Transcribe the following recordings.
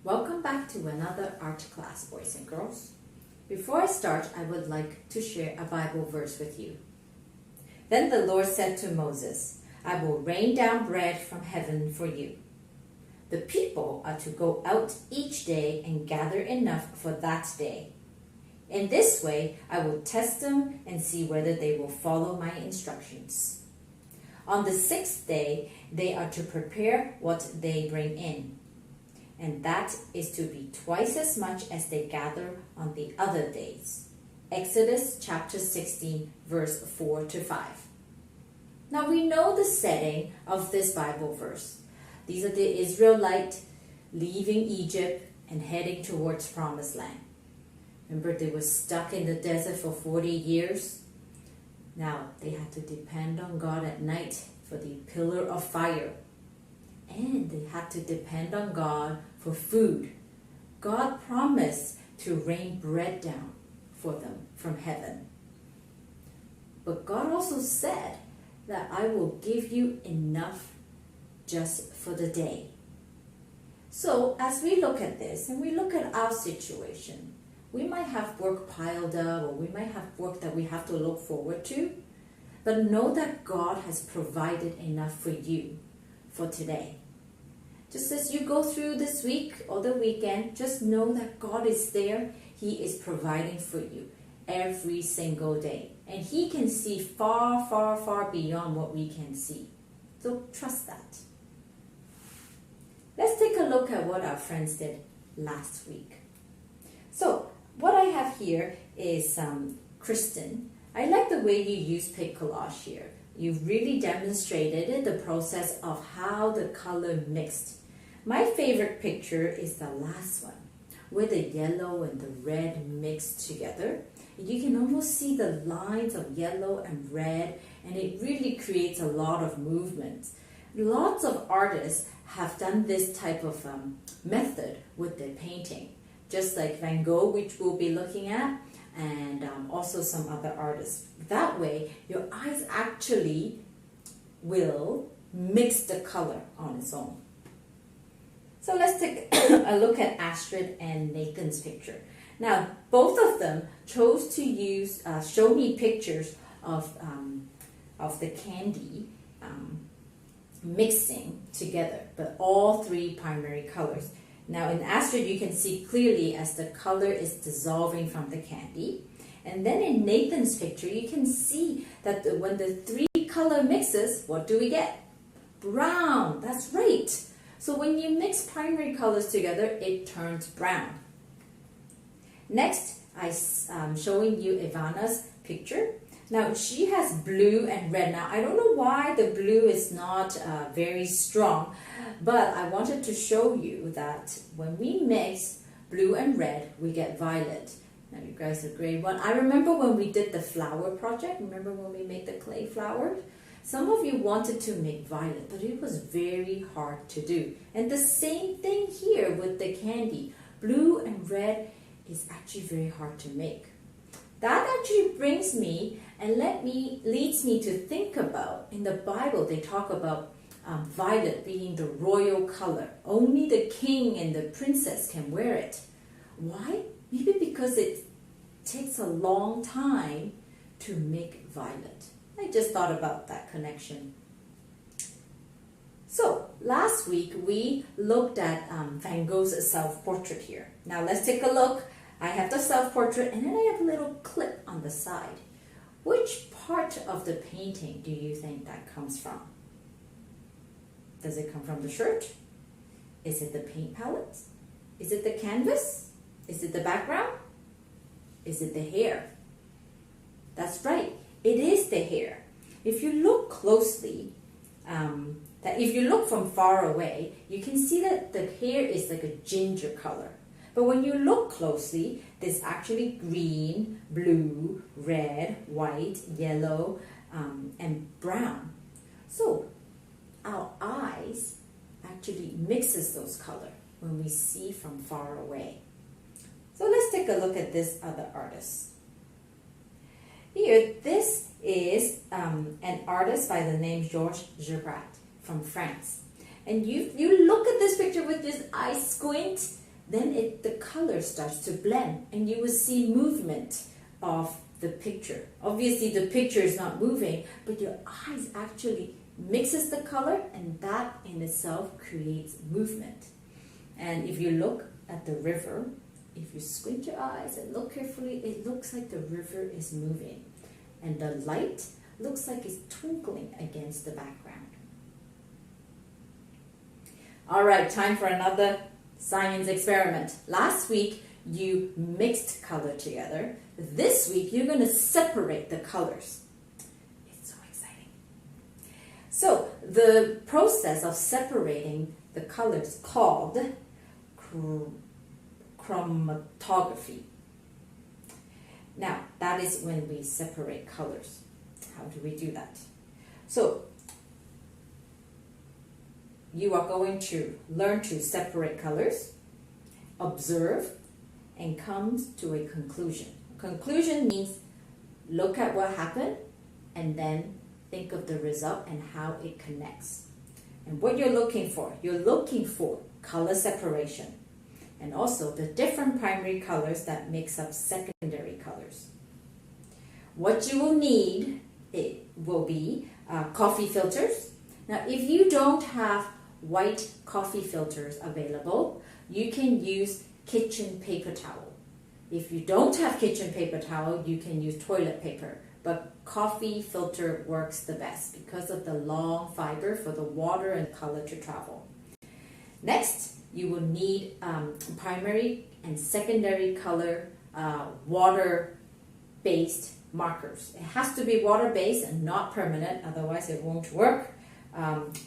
Welcome back to another art class, boys and girls. Before I start, I would like to share a Bible verse with you. Then the Lord said to Moses, I will rain down bread from heaven for you. The people are to go out each day and gather enough for that day. In this way, I will test them and see whether they will follow my instructions. On the sixth day, they are to prepare what they bring in, and that is to be twice as much as they gather on the other days. Exodus chapter 16, verse 4 to 5. Now we know the setting of this Bible verse. These are the Israelites leaving Egypt and heading towards Promised Land. Remember, they were stuck in the desert for 40 years. Now they had to depend on God at night for the pillar of fire. And they had to depend on God for food. God promised to rain bread down for them from heaven. But God also said that I will give you enough just for the day. So as we look at this and we look at our situation, we might have work piled up, or we might have work that we have to look forward to. But know that God has provided enough for you for today. Just as you go through this week or the weekend, just know that God is there. He is providing for you every single day. And He can see far, far, far beyond what we can see. So trust that. Let's take a look at what our friends did last week. So what I have here is Kristen. I like the way you use paper collage here. You've really demonstrated the process of how the color mixed. My favorite picture is the last one, where the yellow and the red mixed together. You can almost see the lines of yellow and red, and it really creates a lot of movement. Lots of artists have done this type of method with their painting, just like Van Gogh, which we'll be looking at, and also some other artists. That way, your eyes actually will mix the color on its own. So let's take a look at Astrid and Nathan's picture. Now, both of them chose to use show me pictures of the candy mixing together, but all three primary colors. Now in Astrid, you can see clearly as the color is dissolving from the candy. And then in Nathan's picture, you can see that when the three color mixes, what do we get? Brown. That's right. So when you mix primary colors together, it turns brown. Next, I'm showing you Ivana's picture. Now she has blue and red. Now I don't know why the blue is not very strong, but I wanted to show you that when we mix blue and red, we get violet. Now you guys are grade 1. I remember when we did the flower project. Remember when we made the clay flowers? Some of you wanted to make violet, but it was very hard to do. And the same thing here with the candy. Blue and red is actually very hard to make. That actually brings me and leads me to think about, in the Bible, they talk about violet being the royal color. Only the king and the princess can wear it. Why? Maybe because it takes a long time to make violet. I just thought about that connection. So, last week we looked at Van Gogh's self-portrait here. Now let's take a look. I have the self-portrait and then I have a little clip on the side. Which part of the painting do you think that comes from? Does it come from the shirt? Is it the paint palette? Is it the canvas? Is it the background? Is it the hair? That's right, it is the hair. If you look closely, if you look from far away, you can see that the hair is like a ginger color. But when you look closely, there's actually green, blue, red, white, yellow, and brown. So our eyes actually mixes those colors when we see from far away. So let's take a look at this other artist. Here, this is an artist by the name Georges Seurat from France. And you look at this picture with your eyes squint, then the color starts to blend and you will see movement of the picture. Obviously the picture is not moving, but your eyes actually mixes the color, and that in itself creates movement. And if you look at the river, if you squint your eyes and look carefully, it looks like the river is moving. And the light looks like it's twinkling against the background. All right, time for another science experiment. Last week, you mixed color together. This week, you're going to separate the colors. It's so exciting. So, the process of separating the colors called chromatography. Now, that is when we separate colors. How do we do that? So, you are going to learn to separate colors, observe, and come to a conclusion. Conclusion means look at what happened and then think of the result and how it connects. And what you're looking for color separation, and also the different primary colors that makes up secondary colors. What you will need, it will be coffee filters. Now, if you don't have white coffee filters available, you can use kitchen paper towel. If you don't have kitchen paper towel, you can use toilet paper. But coffee filter works the best because of the long fiber for the water and color to travel. Next, you will need primary and secondary color water-based markers. It has to be water-based and not permanent, otherwise it won't work.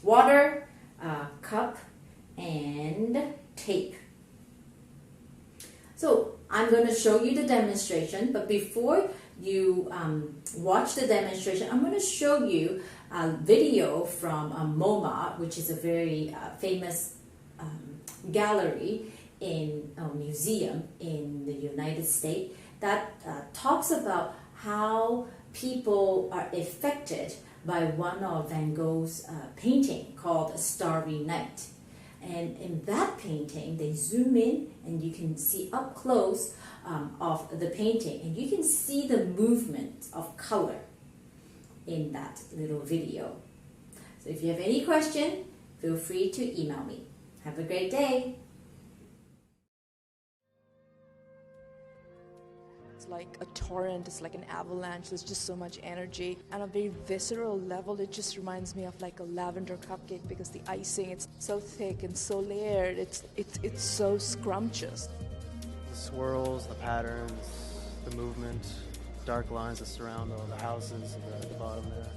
Water, cup, and tape. So I'm going to show you the demonstration, but before you watch the demonstration, I'm going to show you a video from MoMA, which is a very famous gallery in a museum in the United States that talks about how people are affected by one of Van Gogh's painting called A Starry Night. And in that painting, they zoom in and you can see up close of the painting, and you can see the movement of color in that little video. So if you have any question, feel free to email me. Have a great day. It's like a torrent, it's like an avalanche, there's just so much energy. On a very visceral level, it just reminds me of like a lavender cupcake because the icing, it's so thick and so layered, it's so scrumptious. The swirls, the patterns, the movement, dark lines that surround all the houses at the bottom there.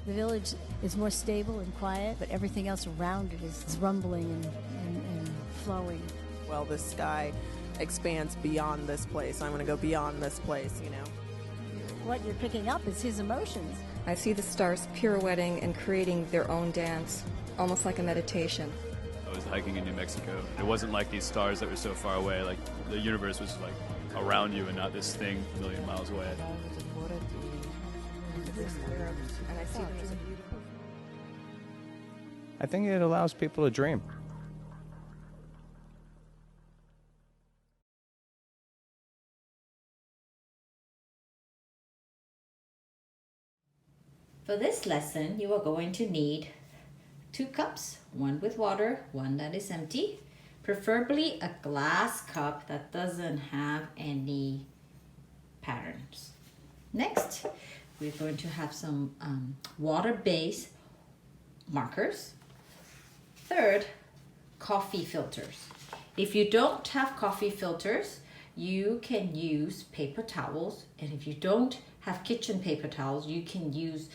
The village is more stable and quiet, but everything else around it is rumbling and flowing. Well, the sky expands beyond this place. I'm going to go beyond this place, you know. What you're picking up is his emotions. I see the stars pirouetting and creating their own dance, almost like a meditation. I was hiking in New Mexico. It wasn't like these stars that were so far away. Like the universe was like around you and not this thing a million miles away. And I see them as a beautiful. I think it allows people to dream. For this lesson, you are going to need 2 cups, one with water, one that is empty, preferably a glass cup that doesn't have any patterns. Next, we're going to have some water-based markers. Third, coffee filters. If you don't have coffee filters, you can use paper towels, and if you don't have kitchen paper towels, you can use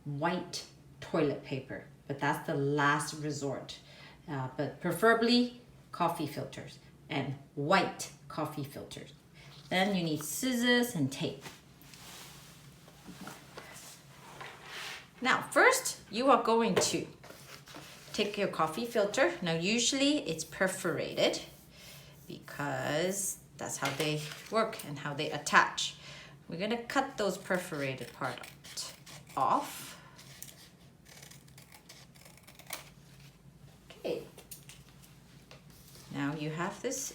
white toilet paper, but that's the last resort. But preferably coffee filters and white coffee filters. Then you need scissors and tape. Now, first, you are going to take your coffee filter. Now, usually it's perforated because that's how they work and how they attach. We're going to cut those perforated part off. Okay. Now you have this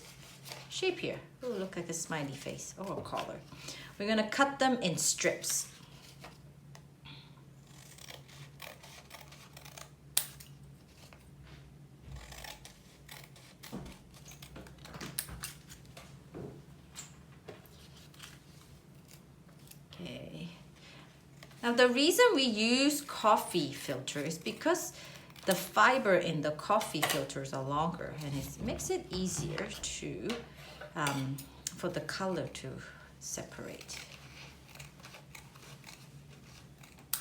shape here. Oh, look like a smiley face or a collar. We're gonna cut them in strips. Okay. Now the reason we use coffee filter is because the fiber in the coffee filters are longer, and it makes it easier to for the color to separate.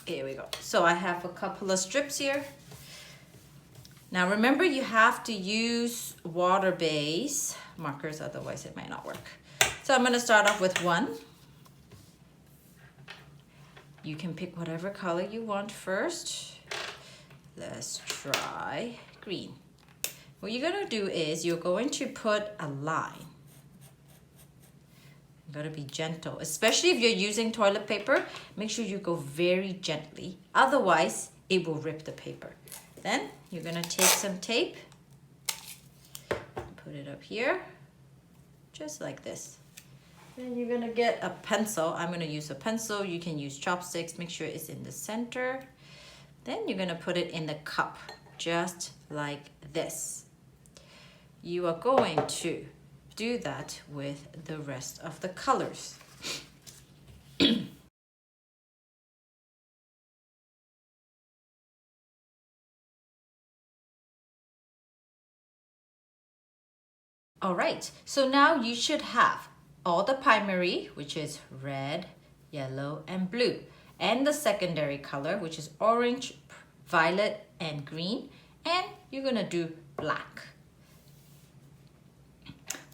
Here we go. So I have a couple of strips here. Now remember, you have to use water-based markers, otherwise it might not work. So I'm going to start off with one. You can pick whatever color you want first. Let's try green. What you're going to do is you're going to put a line. You got to be gentle, especially if you're using toilet paper. Make sure you go very gently, otherwise it will rip the paper. Then you're going to take some tape, put it up here, just like this. Then you're going to get a pencil. I'm going to use a pencil. You can use chopsticks. Make sure it's in the center. Then you're going to put it in the cup, just like this. You are going to do that with the rest of the colors. All right, so now you should have all the primary, which is red, yellow, and blue, and the secondary color, which is orange, violet, and green, and you're gonna do black.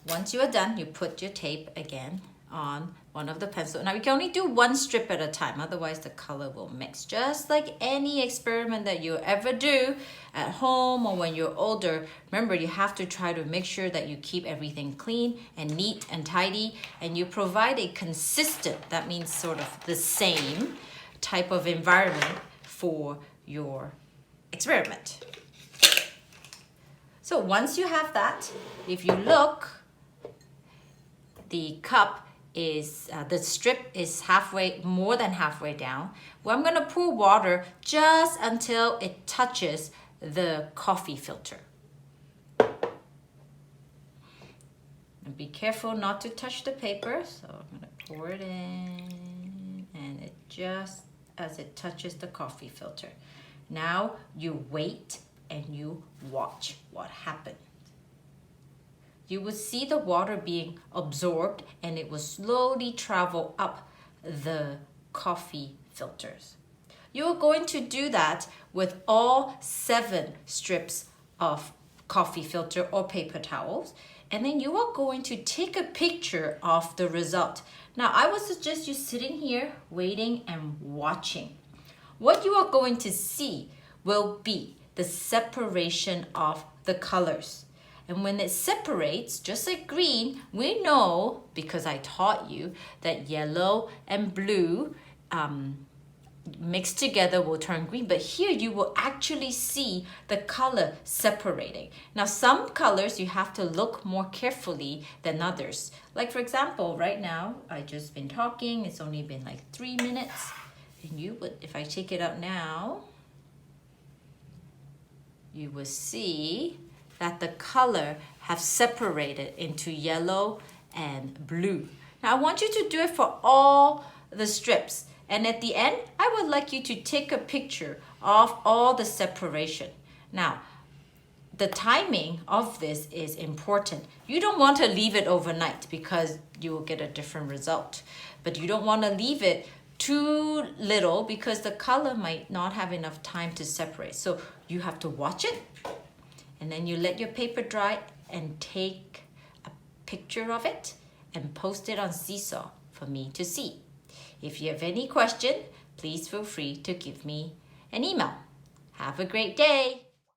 Once you are done, you put your tape again on one of the pencils. Now you can only do one strip at a time, otherwise the color will mix. Just like any experiment that you ever do at home or when you're older, remember you have to try to make sure that you keep everything clean and neat and tidy, and you provide a consistent, that means sort of the same type of environment for your experiment. So once you have that, if you look, the cup is, the strip is halfway, more than halfway down. Well, I'm gonna pour water just until it touches the coffee filter. And be careful not to touch the paper. So I'm gonna pour it in, and it just as it touches the coffee filter. Now you wait and you watch what happens. You will see the water being absorbed, and it will slowly travel up the coffee filters. You're going to do that with all 7 strips of coffee filter or paper towels, and then you are going to take a picture of the result. Now, I would suggest you sitting here waiting and watching. What you are going to see will be the separation of the colors. And when it separates, just like green, we know, because I taught you, that yellow and blue mixed together will turn green. But here you will actually see the color separating. Now, some colors you have to look more carefully than others. Like for example, right now, I just been talking. It's only been like 3 minutes. And you would, if I take it out now, you will see that the color have separated into yellow and blue. Now I want you to do it for all the strips. And at the end, I would like you to take a picture of all the separation. Now, the timing of this is important. You don't want to leave it overnight because you will get a different result. But you don't want to leave it too little because the color might not have enough time to separate. So you have to watch it, and then you let your paper dry and take a picture of it and post it on Seesaw for me to see. If you have any question, please feel free to give me an email. Have a great day.